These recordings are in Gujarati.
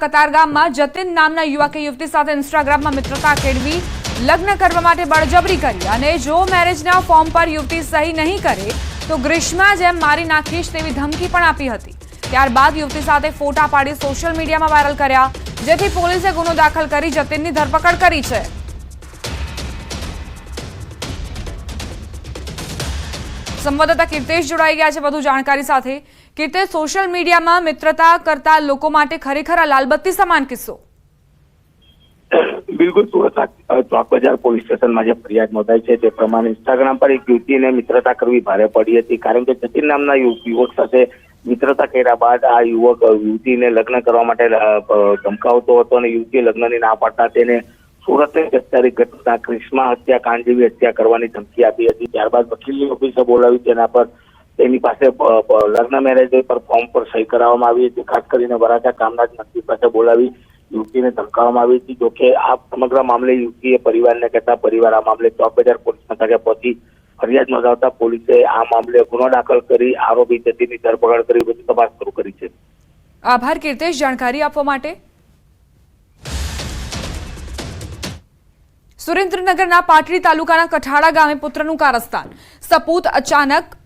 કતારગામમાં જતીન નામના યુવકે યુવતી સાથે ઇન્સ્ટાગ્રામમાં મિત્રતા કેળવી લગ્ન કરવા માટે બળજબરી કરી અને જો મેરેજના ફોર્મ પર યુવતી સહી નહીં કરે તો ગ્રીષ્મા જેમ મારી નાખીશ તેવી ધમકી પણ આપી હતી। ત્યારબાદ યુવતી સાથે ફોટા પાડી સોશિયલ મીડિયામાં વાયરલ કર્યા, જેથી પોલીસે ગુનો દાખલ કરી જતીનની ધરપકડ કરી છે। સંવાદદાતા કીર્તેશ જોડાઈ ગયા છે વધુ જાણકારી સાથે। કીર્તેશ, સોશિયલ મીડિયામાં મિત્રતા કરતા લોકો માટે ખરેખર આ લાલબત્તી સમાન કિસ્સો। બિલકુલ, સુરત ચોક બજાર પોલીસ સ્ટેશનમાં જે ફરિયાદ નોંધાઈ છે તે પ્રમાણે ઇન્સ્ટાગ્રામ પર એક યુવતીને મિત્રતા કરવી ભારે પડી હતી, કારણ કે જતીન નામના યુવક સાથે મિત્રતા કર્યા બાદ આ યુવક યુવતીને લગ્ન કરવા માટે ધમકાવતો હતો અને યુવતી લગ્નની ના પાડતા તેને સુરતની ગત ઘટના ગ્રીષ્મા હત્યાકાંડ જેવી હત્યા કરવાની ધમકી આપી હતી। ત્યારબાદ વકીલની ઓફિસે બોલાવી તેના પર તેની પાસે લગ્ન મેરેજ પર ફોર્મ પર સહી કરાવવામાં આવી હતી। ખાસ કરીને વરાછા કામના મંત્રી પાસે બોલાવી યુવતીને ધમકાવવામાં આવી હતી। જોકે આ સમગ્ર મામલે યુવતીએ પરિવારને કહેતા પરિવાર આ મામલે ચોક બજાર પોલીસ મથકે પહોંચી ફરિયાદ નોંધાવતા પોલીસે આ મામલે ગુનો દાખલ કરી આરોપી જતીનની ધરપકડ કરી વધુ તપાસ શરૂ કરી છે। આભાર કીર્તેશ જાણકારી આપવા માટે। સુરેન્દ્રનગરના પાટડી તાલુકાના કઠાડા ગામે પુત્રનું કારસ્તાન, સપૂત અચાનક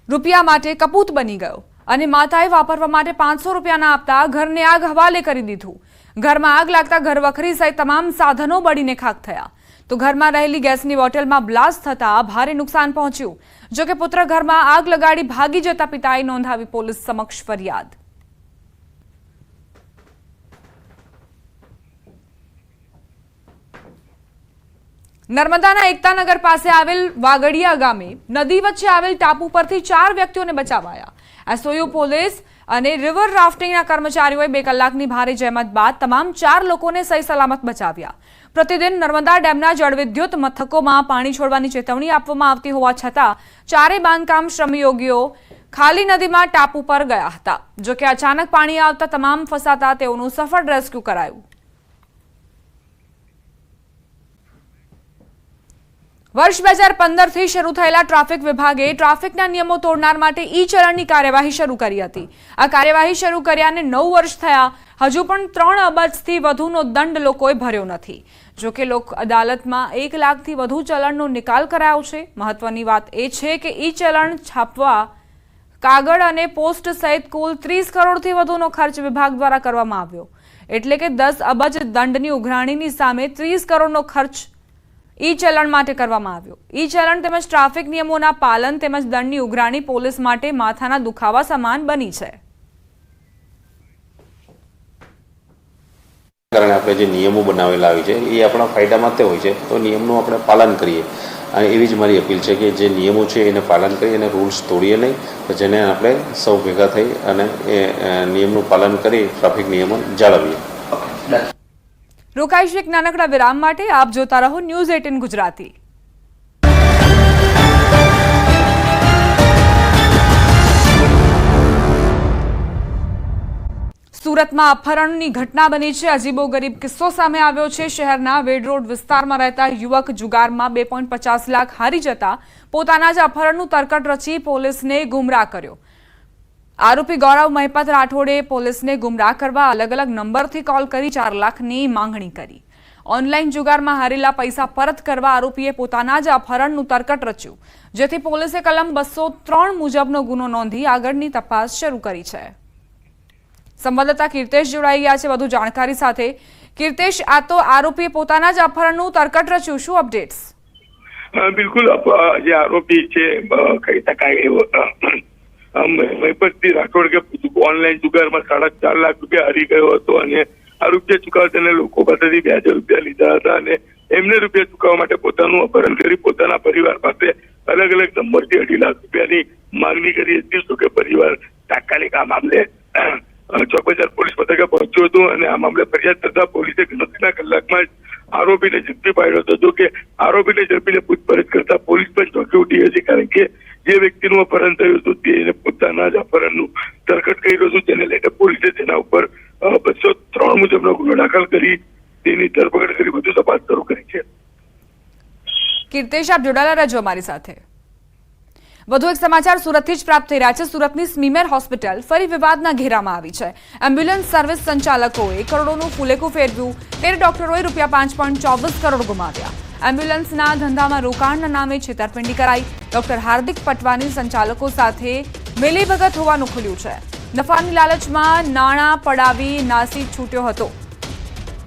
રૂપિયા માટે કપૂત બની ગયો અને માતાએ વાપરવા માટે 500 રૂપિયા ના આપતા ઘરને આગ હવાલે કરી દીધું। ઘરમાં આગ લાગતા ઘરવખરી સહિત તમામ સાધનો બળીને ખાખ થયા તો ઘરમાં રહેલી ગેસની બોટલમાં બ્લાસ્ટ થતા ભારે નુકસાન પહોંચ્યું। જોકે પુત્ર ઘરમાં આગ લગાડી ભાગી જતા પિતાએ નોંધાવી પોલીસ સમક્ષ ફરિયાદ। નર્મદાના એકતાનગર પાસે આવેલ વાગડિયા ગામે નદી વચ્ચે આવેલ ટાપુ પરથી 4 વ્યક્તિઓને બચાવાયા। એસઓયુ પોલીસ અને રિવર રાફ્ટિંગના કર્મચારીઓએ 2 કલાકની ભારે જહેમત બાદ તમામ 4 લોકોને સહી સલામત બચાવ્યા। પ્રતિદિન નર્મદા ડેમના જળવિદ્યુત મથકોમાં પાણી છોડવાની ચેતવણી આપવામાં આવતી હોવા છતાં 4 બાંધકામ શ્રમયોગીઓ ખાલી નદીમાં ટાપુ પર ગયા હતા। જોકે અચાનક પાણી આવતા તમામ ફસાતા તેઓનું સફળ રેસ્ક્યુ કરાયું। વર્ષ 2015 થી શરૂ થયેલા ટ્રાફિક વિભાગે ટ્રાફિકના નિયમો તોડનાર માટે ઈ-ચલણની કાર્યવાહી શરૂ કરી હતી। આ કાર્યવાહી શરૂ કર્યાને 9 વર્ષ થયા, હજુ પણ 3 અબજથી વધુનો દંડ લોકોએ ભર્યો નથી। જોકે લોક અદાલતમાં 1 લાખથી વધુ ચલણનો નિકાલ કરાયો છે। મહત્વની વાત એ છે કે ઈ-ચલણ છાપવા કાગળ અને પોસ્ટ સહિત કુલ 30 કરોડથી વધુનો ખર્ચ વિભાગ દ્વારા કરવામાં આવ્યો, એટલે કે 10 અબજ દંડની ઉઘરાણીની સામે 30 કરોડનો ખર્ચ ઈ-ચલણ માટે કરવામાં આવ્યો। ઈ-ચલણ તેમજ ટ્રાફિક નિયમોના પાલન તેમજ દંડની ઉઘરાણી પોલીસ માટે માથાના દુખાવા સમાન બની છે। કારણે આપણે જે નિયમો બનાવેલા હોય છે એ આપણા ફાયદા માટે હોય છે, તો નિયમનું આપણે પાલન કરીએ અને એવી જ મારી અપીલ છે કે જે નિયમો છે એને પાલન કરી અને રૂલ્સ તોડીએ નહીં, તો જેને આપણે સૌ ભેગા થઈ અને એ નિયમનું પાલન કરી ટ્રાફિક નિયમો જાળવીએ। રોકાઈશું એક નાનકડા વિરામ માટે। આપ જોતા રહો ન્યૂઝ 18 ગુજરાતી। સુરતમાં અપહરણની ઘટના બની છે। અજીબોગરીબ કિસ્સો સામે આવ્યો છે। શહેરના વેડ રોડ વિસ્તારમાં રહેતા યુવક જુગારમાં 2.50 લાખ હારી જતા પોતાના જ અપહરણનું તરકટ રચી પોલીસને ગુમરાહ કર્યો। આરોપી ગૌરવ મહિપત રાઠોડે પોલીસને ગુમરાહ કરવા અલગ અલગ નંબરથી કોલ કરી 4 લાખની માંગણી કરી। ઓનલાઈન જુગારમાં હારેલા પૈસા પરત કરવા આરોપીએ પોતાના જ અપહરણનું તરકટ રચ્યું, જેથી પોલીસે કલમ 203 મુજબનો ગુનો નોંધી આગળની તપાસ શરૂ કરી છે। સંવાદદાતા કીર્તેશ જોડાઈ ગયા છે વધુ જાણકારી સાથે। કીર્તેશ, આ તો આરોપીએ પોતાના જ અપહરણનું તરકટ રચ્યું, શું અપડેટ્સ? બિલકુલ, જે આરોપી છે કહી શકાય એવો મહિપતસિંહ રાઠોડ કે ઓનલાઈન જુગારમાં 4.5 લાખ રૂપિયા હારી ગયો હતો અને આ રૂપિયા ચૂકવવા તેને લોકો પાસેથી વ્યાજે રૂપિયા લીધા હતા અને એમને રૂપિયા ચૂકવવા માટે પોતાનું અપહરણ કરી પોતાના પરિવાર પાસે અલગ અલગ નંબરથી 2.5 લાખ રૂપિયાની માંગણી કરી હતી। શું કે પરિવાર તાત્કાલિક આ મામલે ચોક બજાર પોલીસ મથકે પહોંચ્યું હતું અને આ મામલે ફરિયાદ કરતા પોલીસે ગણતરીના કલાકમાં જ આરોપીને ઝડપી પાડ્યો હતો। જો કે આરોપીને ઝડપીને પૂછપરછ કરતા પોલીસ પણ ચોંકી ઉઠી હતી, કારણ કે જે વ્યક્તિનું અપહરણ થયું હતું તેને પોતાના જ અપહરણનું તરકટ કર્યું હતું, જેને લઈને પોલીસે તેના ઉપર 203 મુજબનો ગુનો દાખલ કરી તેની ધરપકડ કરી વધુ તપાસ શરૂ કરી છે। કીર્તેશ, આપ જોડાયેલા રહેજો અમારી સાથે। વધુ એક સમાચાર સુરતથી જ પ્રાપ્ત થઈ રહ્યા છે। સુરતની સ્મીમેર હોસ્પિટલ ફરી વિવાદના ઘેરામાં આવી છે। એમ્બ્યુલન્સ સર્વિસ સંચાલકોએ કરોડોનું ફૂલેકું ફેરવ્યું ત્યારે ડોક્ટરોએ ₹5.24 કરોડ ગુમાવ્યા। એમ્બ્યુલન્સના ધંધામાં રોકાણના નામે છેતરપિંડી કરાઈ। ડોક્ટર હાર્દિક પટવાની સંચાલકો સાથે મિલીભગત હોવાનું ખુલ્યું છે। નફાની લાલચમાં નાણાં પડાવી નાસી છૂટ્યો હતો।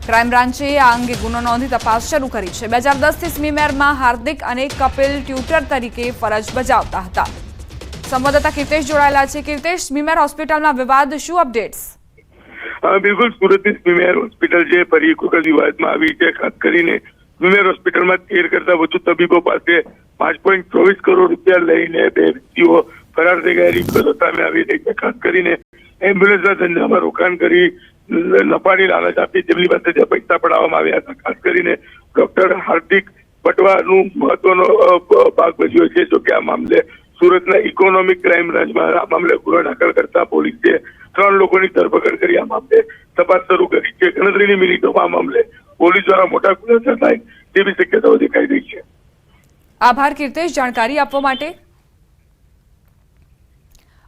ક્રાઇમ બ્રાન્ચે આ અંગે ગુનો નોંધી તપાસ શરૂ કરી છે। 2010થી સ્મીમેરમાં હાર્દિક અને કપિલ ટ્યુટર તરીકે ફરજ બજાવતા હતા। સંવાદદાતા કીર્તેશ જોડાયેલા છે। કીર્તેશ, સ્મીમેર હોસ્પિટલમાં વિવાદ, શું અપડેટ્સ? બિલકુલ, સુરતની સ્મીમેર હોસ્પિટલ જે ફરી એક વખત વિવાદમાં આવી છે। ખાસ કરીને સ્મીમેર હોસ્પિટલમાં 13 કરતા વધુ તબીબો પાસે 5.24 કરોડ રૂપિયા લઈને 2 વ્યક્તિઓ ફરાર થઈ ગયેલી વિગતો સામે આવી રહી છે। ખાસ કરીને એમ્બ્યુલન્સના ધંધામાં રોકાણ કરી નફાની લાલચ આપી તેમની પાસે પૈસા પડાવવામાં આવ્યા હતા। ખાસ કરીને ડોક્ટર હાર્દિક પટવાનું મહત્વનો ભાગ ભજવ્યો છે। જો કે આ મામલે સુરતના ઇકોનોમિક ક્રાઇમ બ્રાન્ચમાં આ મામલે ગુનો દાખલ કરતા પોલીસે 3 લોકોની ધરપકડ કરી આ મામલે તપાસ શરૂ કરી છે। ગણતરીની મિનિટોમાં આ મામલે પોલીસ દ્વારા મોટા ખુલાસા થાય તેવી શક્યતાઓ દેખાઈ રહી છે। આભાર કીર્તેશ, જાણકારી આપવા માટે।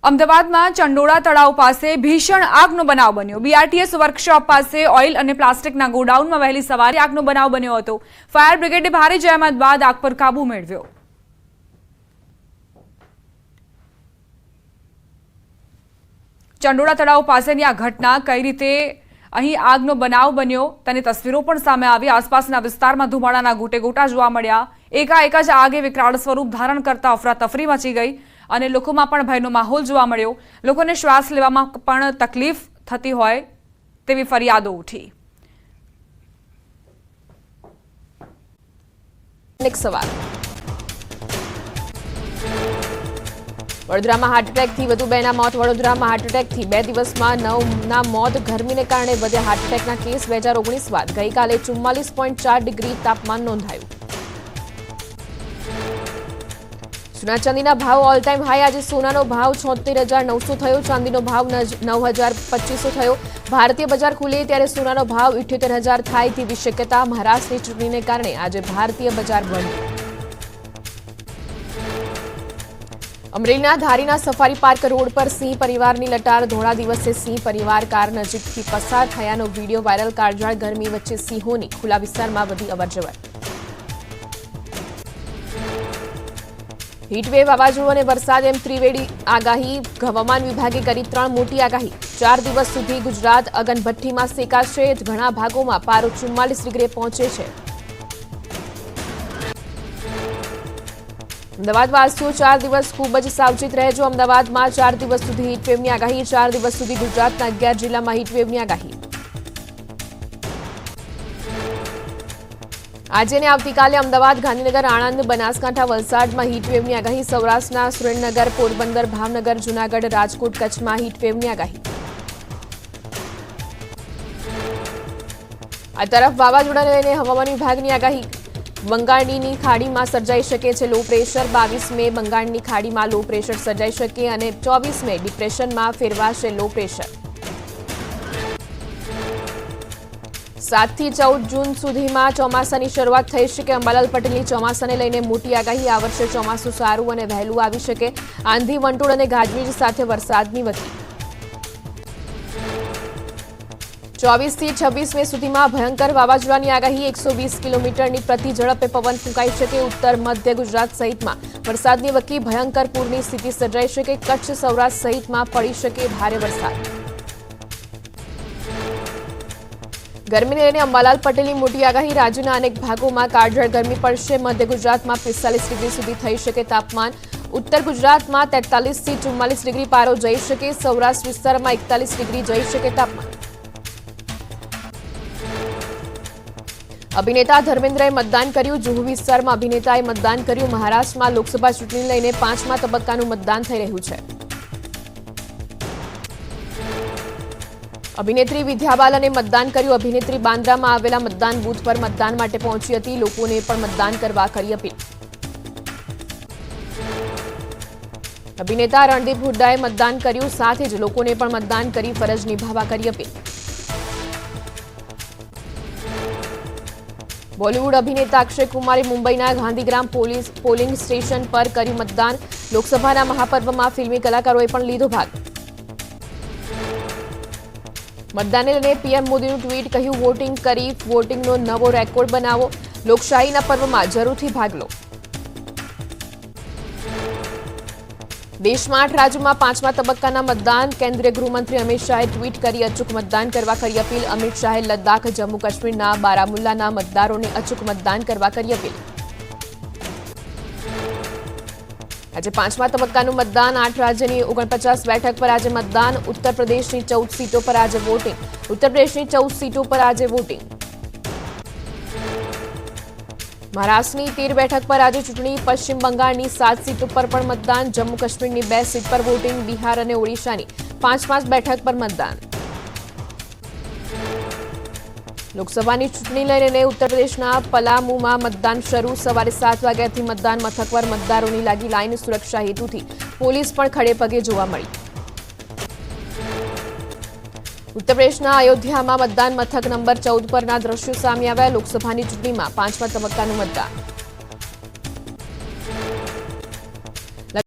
અમદાવાદમાં ચંડોળા તળાવ પાસે ભીષણ આગનો બનાવ બન્યો। બીઆરટીએસ વર્કશોપ પાસે ઓઇલ અને પ્લાસ્ટિકના ગોડાઉનમાં વહેલી સવારે આગનો બનાવ બન્યો હતો। ફાયર બ્રિગેડે ભારે જહેમત બાદ આગ પર કાબુ મેળવ્યો। ચંડોળા તળાવ પાસેની આ ઘટના કઈ રીતે અહીં આગનો બનાવ બન્યો તેની તસવીરો પણ સામે આવી। આસપાસના વિસ્તારમાં ધુમાડાના ગોટેગોટા જોવા મળ્યા। એકાએક જ આગે વિકરાળ સ્વરૂપ ધારણ કરતા અફરાતફરી મચી ગઈ અને લોકોમાં પણ ભયનો માહોલ જોવા મળ્યો। લોકોને શ્વાસ લેવામાં પણ તકલીફ થતી હોય તેવી ફરિયાદો ઉઠી। વડોદરામાં હાર્ટ એટેકથી વધુ 2ના મોત। વડોદરામાં હાર્ટ એટેકથી 2 દિવસમાં 9ના મોત। ગરમીને કારણે વધ્યા હાર્ટ એટેકના કેસ। 2019 બાદ ગઈકાલે 44.4 ડિગ્રી તાપમાન નોંધાયું। સોના ચાંદીના ભાવ ઓલ ટાઈમ હાઈ। આજે સોનાનો ભાવ 76,900 થયો। ચાંદીનો ભાવ 9,2500 થયો। ભારતીય બજાર ખુલે ત્યારે સોનાનો ભાવ 78,000 થાય તેવી શક્યતા। મહારાષ્ટ્રની ચૂંટણીને કારણે આજે ભારતીય બજાર બંધ। અમરેલીના ધારીના સફારી પાર્ક રોડ પર સિંહ પરિવારની લટાર। ધોળા દિવસે સિંહ પરિવાર કાર નજીકથી પસાર થયાનો વિડીયો વાયરલ। કાળઝાળ ગરમી વચ્ચે સિંહોની ખુલ્લા વિસ્તારમાં વધી અવરજવર। હીટવેવ, વાવાઝોડું અને વરસાદ એમ ત્રિવેદી આગાહી। હવામાન વિભાગે કરી 3 મોટી આગાહી। 4 દિવસ સુધી ગુજરાત અગનભઠ્ઠીમાં શેકાશે। ઘણા ભાગોમાં પારો 44 ડિગ્રીએ પહોંચે છે। અમદાવાદવાસીઓ 4 દિવસ ખૂબ જ સાવચેત રહેજો। અમદાવાદમાં 4 દિવસ સુધી હીટવેવની આગાહી। 4 દિવસ સુધી ગુજરાતના 11 જિલ્લામાં હીટવેવની આગાહી। આજે અને આવતીકાલે અમદાવાદ, ગાંધીનગર, આણંદ, બનાસકાંઠા, વલસાડમાં હીટવેવની આગાહી। સૌરાષ્ટ્રના સુરેન્દ્રનગર, પોરબંદર, ભાવનગર, જૂનાગઢ, રાજકોટ, કચ્છમાં હીટવેવની આગાહી। આ તરફ વાવાઝોડાને લઈને હવામાન વિભાગની આગાહી। બંગાળની ખાડીમાં સર્જાઈ શકે છે લો પ્રેશર। 22 મે બંગાળની ખાડીમાં લો પ્રેશર સર્જાઈ શકે અને 24 મે ડિપ્રેશનમાં ફેરવાશે લો પ્રેશર। 7 થી 14 જૂન સુધીમાં ચોમાસાની શરૂઆત થઈ શકે। અંબાલાલ પટેલની ચોમાસાને લઈને મોટી આગાહી। આ વર્ષે ચોમાસું સારું અને વહેલું આવી શકે। આંધી, વંટોળ અને ગાજવીજ સાથે વરસાદની વકી। 24 થી 26 મે સુધીમાં ભયંકર વાવાઝોડાની આગાહી। 120 કિલોમીટરની પ્રતિ ઝડપે પવન ફૂંકાઈ શકે। ઉત્તર મધ્ય ગુજરાત સહિતમાં વરસાદની વકી। ભયંકર પૂરની સ્થિતિ સર્જાઈ શકે। કચ્છ, સૌરાષ્ટ્ર સહિતમાં પડી શકે ભારે વરસાદ। ગરમીને લઈને અંબાલાલ પટેલની મોટી આગાહી। રાજ્યના અનેક ભાગોમાં કાળઝાળ ગરમી પડશે। મધ્ય ગુજરાતમાં 45 ડિગ્રી સુધી થઈ શકે તાપમાન। ઉત્તર ગુજરાતમાં 43 થી 44 ડિગ્રી પારો જઈ શકે। સૌરાષ્ટ્ર વિસ્તારમાં 41 ડિગ્રી જઈ શકે તાપમાન। અભિનેતા ધર્મેન્દ્રએ મતદાન કર્યું। જુહુ વિસ્તારમાં અભિનેતાએ મતદાન કર્યું। મહારાષ્ટ્રમાં લોકસભા ચૂંટણીને લઈને 5મા તબક્કાનું મતદાન થઈ રહ્યું છે। અભિનેત્રી વિદ્યા બાલને મતદાન કર્યું। અભિનેત્રી બાંદ્રામાં આવેલા મતદાન બૂથ પર મતદાન માટે પહોંચી હતી। લોકોને પણ મતદાન કરવા કરી અપીલ। અભિનેતા રણદીપ હુડ્ડાએ મતદાન કર્યું। સાથે જ લોકોને પણ મતદાન કરી ફરજ નિભાવવા કરી અપીલ। બોલિવૂડ અભિનેતા અક્ષય કુમારે મુંબઈના ગાંધીગ્રામ પોલિંગ સ્ટેશન પર કર્યું મતદાન। લોકસભાના મહાપર્વમાં ફિલ્મી કલાકારોએ પણ લીધો ભાગ. મતદાનને લઈને પીએમ મોદીનું ટ્વીટ, કહ્યું વોટિંગ કરી વોટિંગનો નવો રેકોર્ડ બનાવો, લોકશાહીના પર્વમાં જરૂરથી ભાગ લો. દેશમાં 8 રાજ્યોમાં 5મા તબક્કાના મતદાન, કેન્દ્રીય ગૃહમંત્રી અમિત શાહે ટ્વીટ કરી અચૂક મતદાન કરવા કરી અપીલ. અમિત શાહે લદ્દાખ, જમ્મુ કાશ્મીરના બારામુલ્લાના મતદારોને અચૂક મતદાન કરવા કરી અપીલ. આજે 5મા તબક્કાનું મતદાન, 8 રાજ્યની 49 બેઠક પર આજે મતદાન. ઉત્તર પ્રદેશની 14 સીટો પર આજે વોટિંગ. મહારાષ્ટ્રની 13 બેઠક પર આજે ચૂંટણી. પશ્ચિમ બંગાળની 7 સીટો પર પણ મતદાન. જમ્મુ કાશ્મીરની 2 સીટ પર વોટિંગ. બિહાર અને ઓડિશાની 5 બેઠક પર મતદાન. લોકસભાની ચૂંટણી લઈને ઉત્તર પ્રદેશના પલામુમાં મતદાન શરૂ. સવારે 7 વાગ્યાથી મતદાન મથક પર મતદારોની લાગી લાઈન. સુરક્ષા હેતુથી પોલીસ પણ ખડે પગે જોવા મળી. ઉત્તર પ્રદેશના અયોધ્યામાં મતદાન મથક નંબર 14 પરના દ્રશ્યો સામે આવ્યા. લોકસભાની ચૂંટણીમાં 5મા તબક્કાનું મતદાન.